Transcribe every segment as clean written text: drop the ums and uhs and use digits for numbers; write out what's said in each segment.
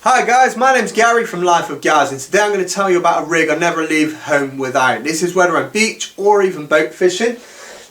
Hi guys, my name's Gary from Life of Gaz, and today I'm going to tell you about a rig I never leave home without. This is whether I'm beach or even boat fishing.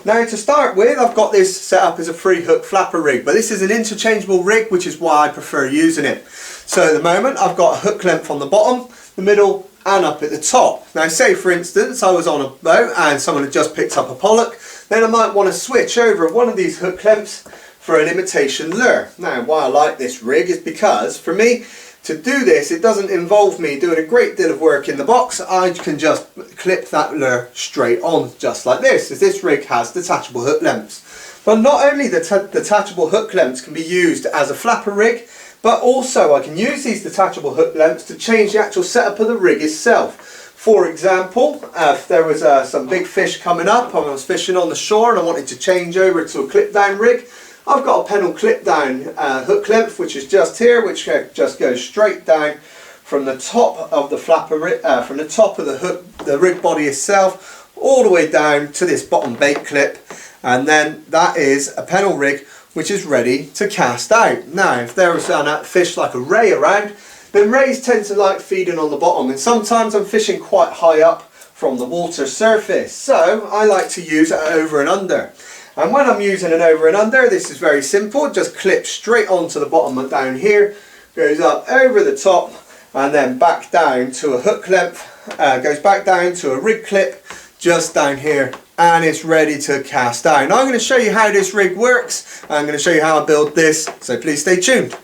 Now to start with, I've got this set up as a free hook flapper rig, but this is an interchangeable rig, which is why I prefer using it. So at the moment I've got a hook length on the bottom, the middle and up at the top. Now say for instance I was on a boat and someone had just picked up a pollock, then I might want to switch over one of these hook lengths for an imitation lure. Now why I like this rig is because for me, to do this, it doesn't involve me doing a great deal of work in the box. I can just clip that lure straight on, just like this, as this rig has detachable hook lengths. But not only the detachable hook lengths can be used as a flapper rig, but also I can use these detachable hook lengths to change the actual setup of the rig itself. For example, if there was some big fish coming up, I was fishing on the shore and I wanted to change over to a clip down rig, I've got a Pennell clip down hook length, which is just here, which just goes straight down from the top of the flapper, from the top of the hook, the rig body itself, all the way down to this bottom bait clip, and then that is a Pennell rig which is ready to cast out. Now, if there was a fish like a ray around, then rays tend to like feeding on the bottom, and sometimes I'm fishing quite high up from the water surface, so I like to use it over and under. And when I'm using an over and under, this is very simple, just clip straight onto the bottom down here, goes up over the top and then back down to a hook length, goes back down to a rig clip just down here, and it's ready to cast down. Now I'm going to show you how this rig works, I'm going to show you how I build this, so please stay tuned.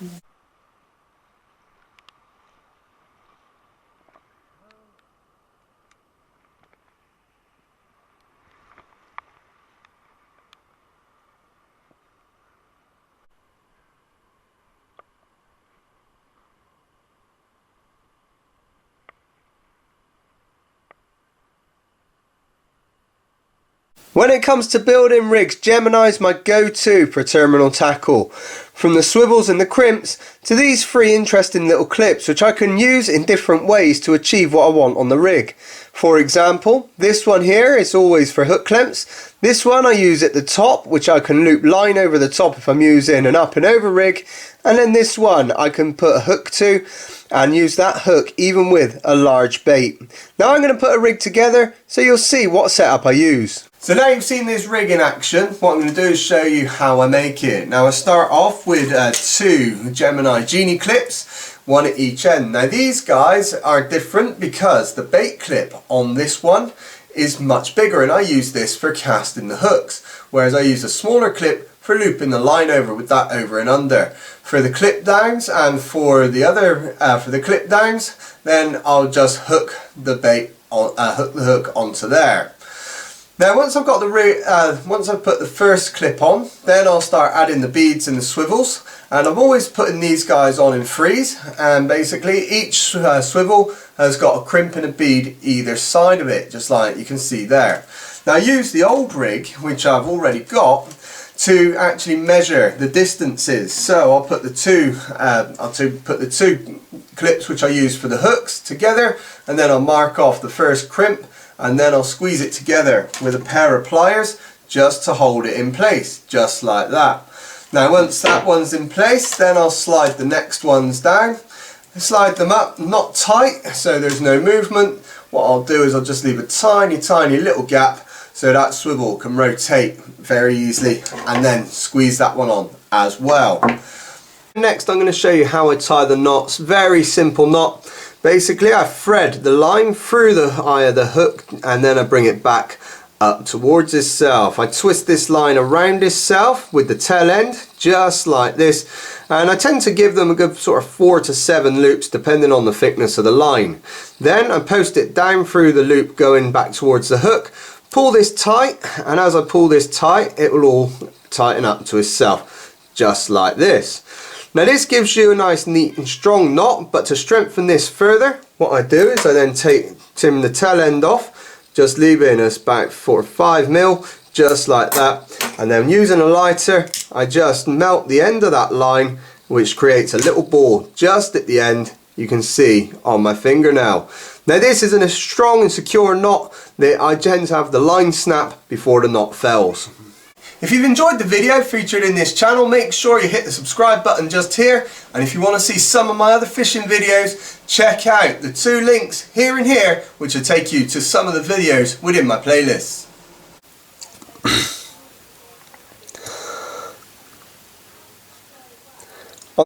When it comes to building rigs, Gemini's my go-to for terminal tackle. From the swivels and the crimps to these three interesting little clips which I can use in different ways to achieve what I want on the rig. For example, this one here is always for hook lengths. This one I use at the top, which I can loop line over the top if I'm using an up and over rig. And then this one I can put a hook to and use that hook even with a large bait. Now I'm going to put a rig together so you'll see what setup I use. So now you've seen this rig in action, what I'm going to do is show you how I make it. Now I start off with two Gemini Genie clips, one at each end. Now these guys are different because the bait clip on this one is much bigger, and I use this for casting the hooks, whereas I use a smaller clip for looping the line over with that over and under. For the clip downs and for the other, for the clip downs, then I'll just hook the bait on, hook the hook onto there. Now once I've got the once I've put the first clip on, then I'll start adding the beads and the swivels, and I'm always putting these guys on in threes, and basically each swivel has got a crimp and a bead either side of it, just like you can see there. Now I use the old rig, which I've already got, to actually measure the distances. So I'll put the two clips which I use for the hooks together, and then I'll mark off the first crimp, and then I'll squeeze it together with a pair of pliers just to hold it in place, just like that. Now once that one's in place, then I'll slide the next ones down, slide them up, not tight so there's no movement. What I'll do is I'll just leave a tiny little gap so that swivel can rotate very easily, and then squeeze that one on as well. Next I'm going to show you how I tie the knots. Very simple knot. Basically I thread the line through the eye of the hook and then I bring it back up towards itself. I twist this line around itself with the tail end just like this, and I tend to give them a good sort of 4 to 7 loops depending on the thickness of the line. Then I post it down through the loop going back towards the hook, pull this tight, and as I pull this tight it will all tighten up to itself just like this. Now this gives you a nice neat and strong knot, but to strengthen this further, what I do is I then trim the tail end off, just leaving us about 4 or 5 mil, just like that, and then using a lighter I just melt the end of that line, which creates a little ball just at the end, you can see on my finger now. Now this isn't a strong and secure knot, that I tend to have the line snap before the knot fells. If you've enjoyed the video featured in this channel, make sure you hit the subscribe button just here, and if you want to see some of my other fishing videos, check out the 2 links here and here, which will take you to some of the videos within my playlist.